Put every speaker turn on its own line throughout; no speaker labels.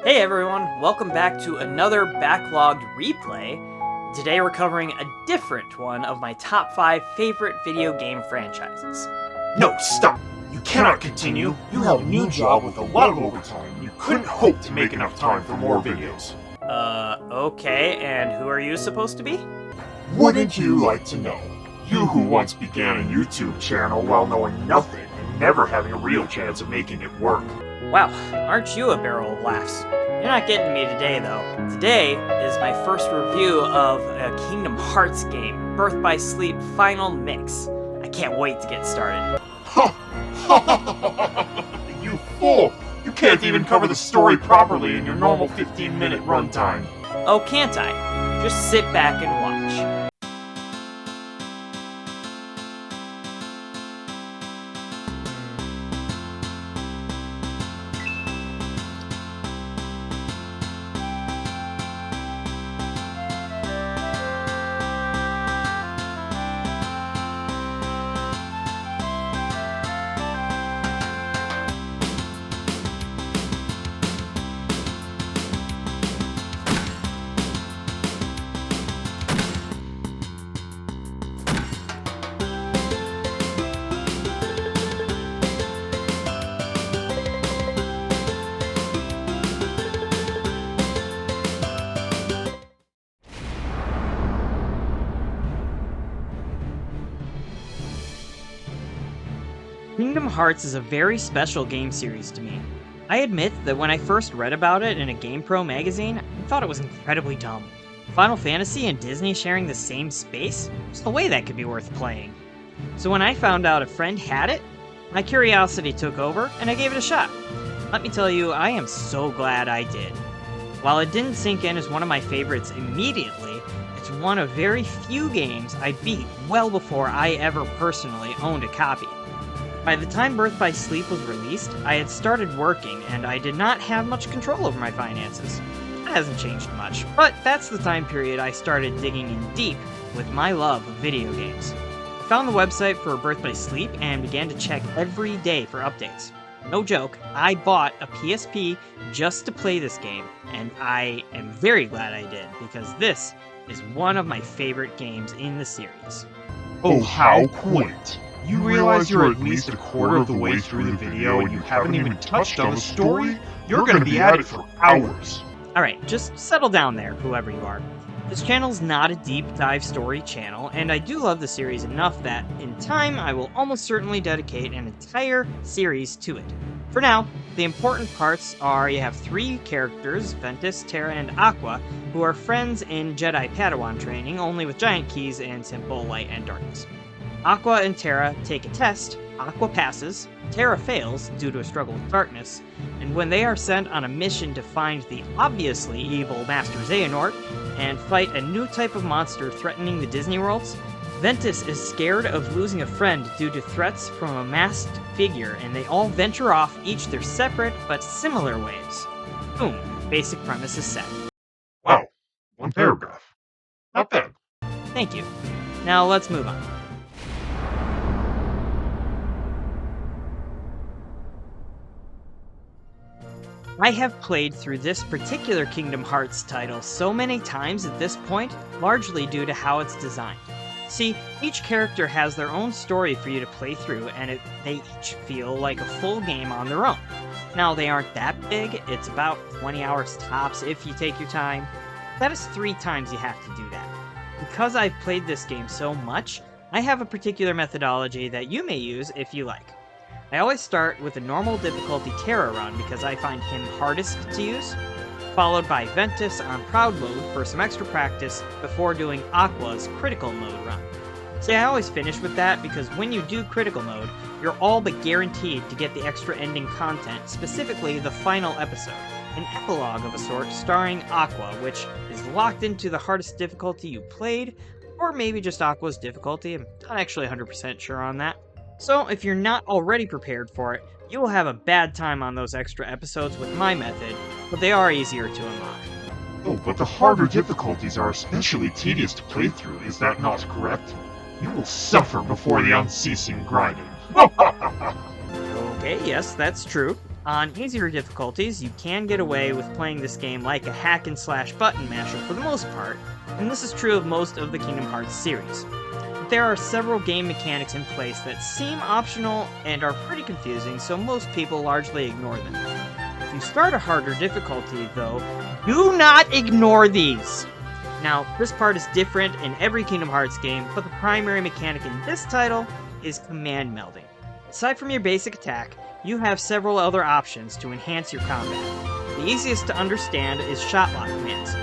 Hey everyone, welcome back to another Backlogged replay. Today we're covering a different one of my top 5 favorite video game franchises.
No, stop! You cannot continue! You have a new job with a lot of overtime. You couldn't hope to make enough time for more videos.
Okay, and who are you supposed to be?
Wouldn't you like to know? You who once began a YouTube channel while knowing nothing and never having a real chance of making it work.
Wow, aren't you a barrel of laughs? You're not getting me today, though. Today is my first review of a Kingdom Hearts game, Birth by Sleep Final Mix. I can't wait to get started.
You fool! You can't even cover the story properly in your normal 15-minute runtime.
Oh, can't I? Just sit back and watch. Kingdom Hearts is a very special game series to me. I admit that when I first read about it in a GamePro magazine, I thought it was incredibly dumb. Final Fantasy and Disney sharing the same space? There's no way that could be worth playing. So when I found out a friend had it, my curiosity took over and I gave it a shot. Let me tell you, I am so glad I did. While it didn't sink in as one of my favorites immediately, it's one of very few games I beat well before I ever personally owned a copy. By the time Birth by Sleep was released, I had started working and I did not have much control over my finances. It hasn't changed much, but that's the time period I started digging in deep with my love of video games. I found the website for Birth by Sleep and began to check every day for updates. No joke, I bought a PSP just to play this game, and I am very glad I did, because this is one of my favorite games in the series.
Oh, how quaint! You realize you're at least a quarter of the way through the video and you haven't even touched on the story? You're gonna be at it for hours!
Alright, just settle down there, whoever you are. This channel's not a deep dive story channel, and I do love the series enough that, in time, I will almost certainly dedicate an entire series to it. For now, the important parts are you have 3 characters, Ventus, Terra, and Aqua, who are friends in Jedi Padawan training, only with giant keys and simple light and darkness. Aqua and Terra take a test, Aqua passes, Terra fails due to a struggle with darkness, and when they are sent on a mission to find the obviously evil Master Xehanort and fight a new type of monster threatening the Disney worlds, Ventus is scared of losing a friend due to threats from a masked figure, and they all venture off each their separate but similar ways. Boom, basic premise is set.
Wow, one paragraph. Not bad.
Thank you. Now let's move on. I have played through this particular Kingdom Hearts title so many times at this point, largely due to how it's designed. See, each character has their own story for you to play through, and they each feel like a full game on their own. Now, they aren't that big, it's about 20 hours tops if you take your time. That is 3 times you have to do that. Because I've played this game so much, I have a particular methodology that you may use if you like. I always start with a normal difficulty Terra run because I find him hardest to use, followed by Ventus on Proud mode for some extra practice before doing Aqua's critical mode run. See, I always finish with that because when you do critical mode, you're all but guaranteed to get the extra ending content, specifically the final episode, an epilogue of a sort starring Aqua, which is locked into the hardest difficulty you played, or maybe just Aqua's difficulty. I'm not actually 100% sure on that. So, if you're not already prepared for it, you will have a bad time on those extra episodes with my method, but they are easier to unlock.
Oh, but the harder difficulties are especially tedious to play through, is that not correct? You will suffer before the unceasing grinding.
Okay, yes, that's true. On easier difficulties, you can get away with playing this game like a hack and slash button masher for the most part, and this is true of most of the Kingdom Hearts series. But there are several game mechanics in place that seem optional and are pretty confusing, so most people largely ignore them. If you start a harder difficulty, though, do not ignore these! Now, this part is different in every Kingdom Hearts game, but the primary mechanic in this title is command melding. Aside from your basic attack, you have several other options to enhance your combat. The easiest to understand is shot lock commands.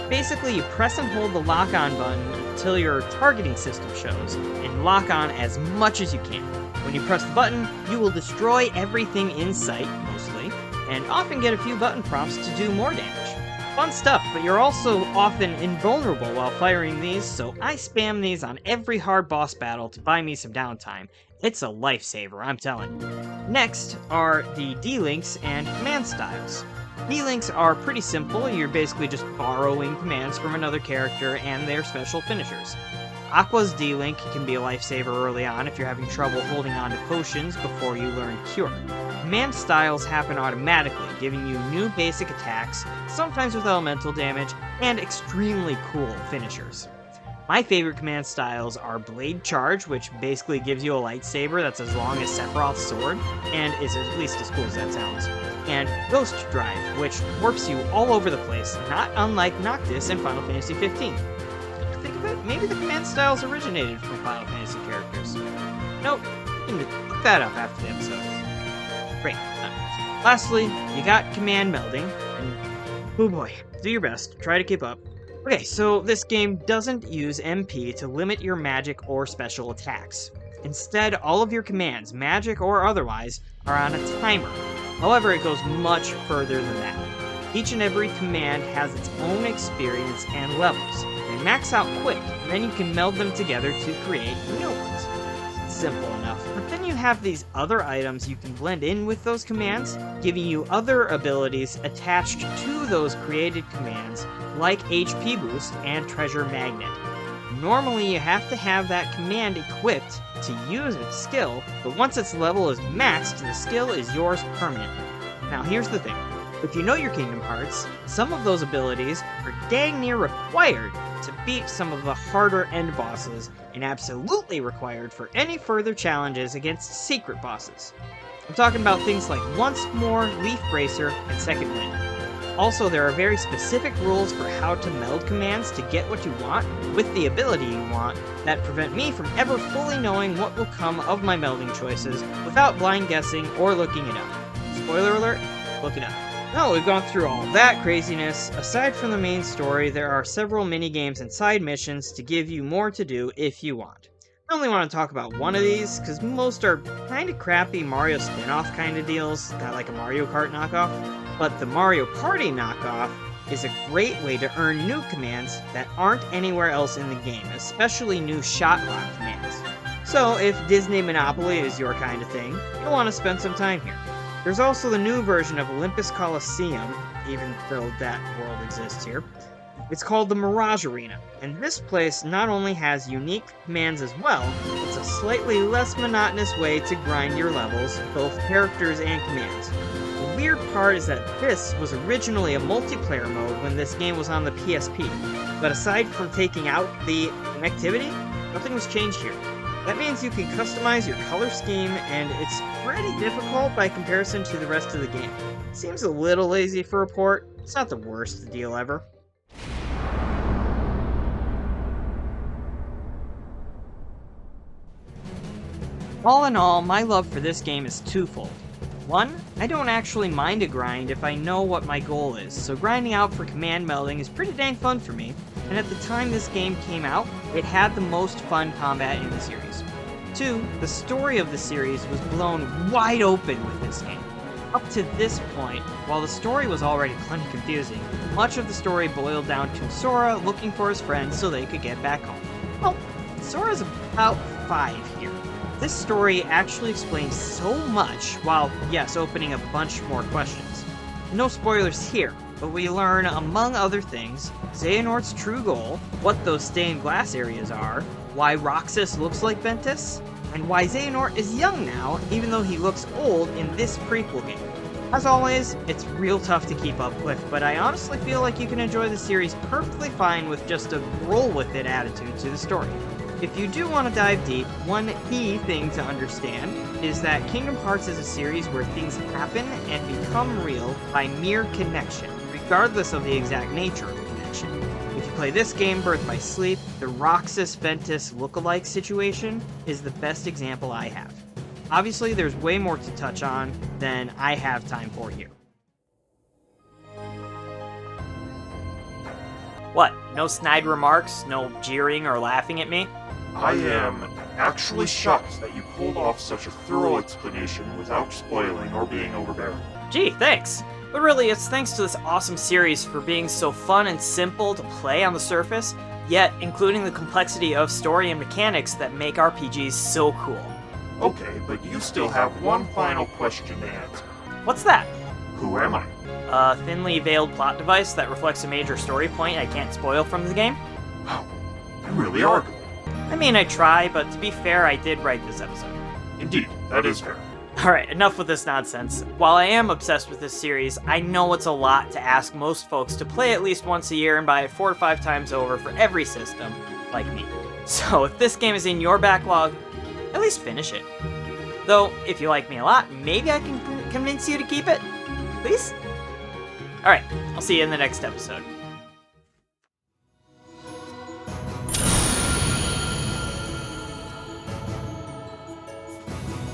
Basically, you press and hold the lock on button until your targeting system shows, and lock on as much as you can. When you press the button, you will destroy everything in sight, mostly, and often get a few button prompts to do more damage. Fun stuff, but you're also often invulnerable while firing these, so I spam these on every hard boss battle to buy me some downtime. It's a lifesaver, I'm telling you. Next are the D-links and command styles. D-links are pretty simple, you're basically just borrowing commands from another character and their special finishers. Aqua's D-link can be a lifesaver early on if you're having trouble holding on to potions before you learn Cure. Command styles happen automatically, giving you new basic attacks, sometimes with elemental damage, and extremely cool finishers. My favorite command styles are Blade Charge, which basically gives you a lightsaber that's as long as Sephiroth's sword, and is at least as cool as that sounds. And Ghost Drive, which warps you all over the place, not unlike Noctis in Final Fantasy XV. Think of it, maybe the command styles originated from Final Fantasy characters. Nope, you can look that up after the episode. Great. Lastly, you got command melding, and oh boy, do your best, try to keep up. Okay, so this game doesn't use MP to limit your magic or special attacks. Instead, all of your commands, magic or otherwise, are on a timer. However, it goes much further than that. Each and every command has its own experience and levels. They max out quick, and then you can meld them together to create new ones. It's simple enough. But then you have these other items you can blend in with those commands, giving you other abilities attached to those created commands, like HP Boost and Treasure Magnet. Normally you have to have that command equipped to use its skill, but once its level is maxed, the skill is yours permanently. Now here's the thing, if you know your Kingdom Hearts, some of those abilities are dang near required to beat some of the harder end bosses, and absolutely required for any further challenges against secret bosses. I'm talking about things like Once More, Leaf Bracer, and Second Wind. Also, there are very specific rules for how to meld commands to get what you want, with the ability you want, that prevent me from ever fully knowing what will come of my melding choices without blind guessing or looking it up. Spoiler alert, look it up. Now we've gone through all that craziness. Aside from the main story, there are several mini-games and side missions to give you more to do if you want. I only want to talk about one of these, because most are kinda crappy Mario spin-off kind of deals, kinda like a Mario Kart knockoff. But the Mario Party knockoff is a great way to earn new commands that aren't anywhere else in the game, especially new shot lock commands. So if Disney Monopoly is your kind of thing, you'll want to spend some time here. There's also the new version of Olympus Coliseum, even though that world exists here. It's called the Mirage Arena, and this place not only has unique commands as well, it's a slightly less monotonous way to grind your levels, both characters and commands. The weird part is that this was originally a multiplayer mode when this game was on the PSP, but aside from taking out the connectivity, nothing was changed here. That means you can customize your color scheme, and it's pretty difficult by comparison to the rest of the game. Seems a little lazy for a port, it's not the worst deal ever. All in all, my love for this game is twofold. One, I don't actually mind a grind if I know what my goal is, so grinding out for command melding is pretty dang fun for me, and at the time this game came out, it had the most fun combat in the series. Two, the story of the series was blown wide open with this game. Up to this point, while the story was already plenty confusing, much of the story boiled down to Sora looking for his friends so they could get back home. Well, Sora's about 5 here. This story actually explains so much, while, yes, opening a bunch more questions. No spoilers here, but we learn, among other things, Xehanort's true goal, what those stained glass areas are, why Roxas looks like Ventus, and why Xehanort is young now, even though he looks old in this prequel game. As always, it's real tough to keep up with, but I honestly feel like you can enjoy the series perfectly fine with just a roll-with-it attitude to the story. If you do want to dive deep, one key thing to understand is that Kingdom Hearts is a series where things happen and become real by mere connection, regardless of the exact nature of the connection. If you play this game Birth by Sleep, the Roxas Ventus lookalike situation is the best example I have. Obviously, there's way more to touch on than I have time for here. What? No snide remarks? No jeering or laughing at me?
I am actually shocked that you pulled off such a thorough explanation without spoiling or being overbearing.
Gee, thanks. But really, it's thanks to this awesome series for being so fun and simple to play on the surface, yet including the complexity of story and mechanics that make RPGs so cool.
Okay, but you still have one final question to answer.
What's that?
Who am I?
A thinly veiled plot device that reflects a major story point I can't spoil from the game?
Wow, you really are good.
I mean, I try, but to be fair, I did write this episode.
Indeed, that is fair.
Alright, enough with this nonsense. While I am obsessed with this series, I know it's a lot to ask most folks to play at least once a year and buy it 4 to 5 times over for every system, like me. So if this game is in your backlog, at least finish it. Though, if you like me a lot, maybe I can convince you to keep it? Please? Alright, I'll see you in the next episode.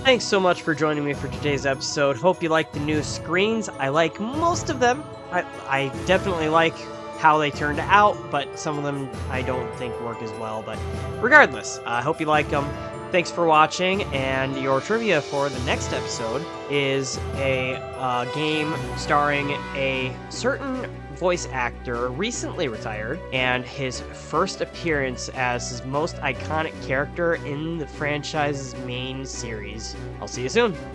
Thanks so much for joining me for today's episode. Hope you like the new screens. I like most of them. I definitely like how they turned out, but some of them I don't think work as well. But regardless, I hope you like them. Thanks for watching, and your trivia for the next episode is a game starring a certain voice actor, recently retired, and his first appearance as his most iconic character in the franchise's main series. I'll see you soon.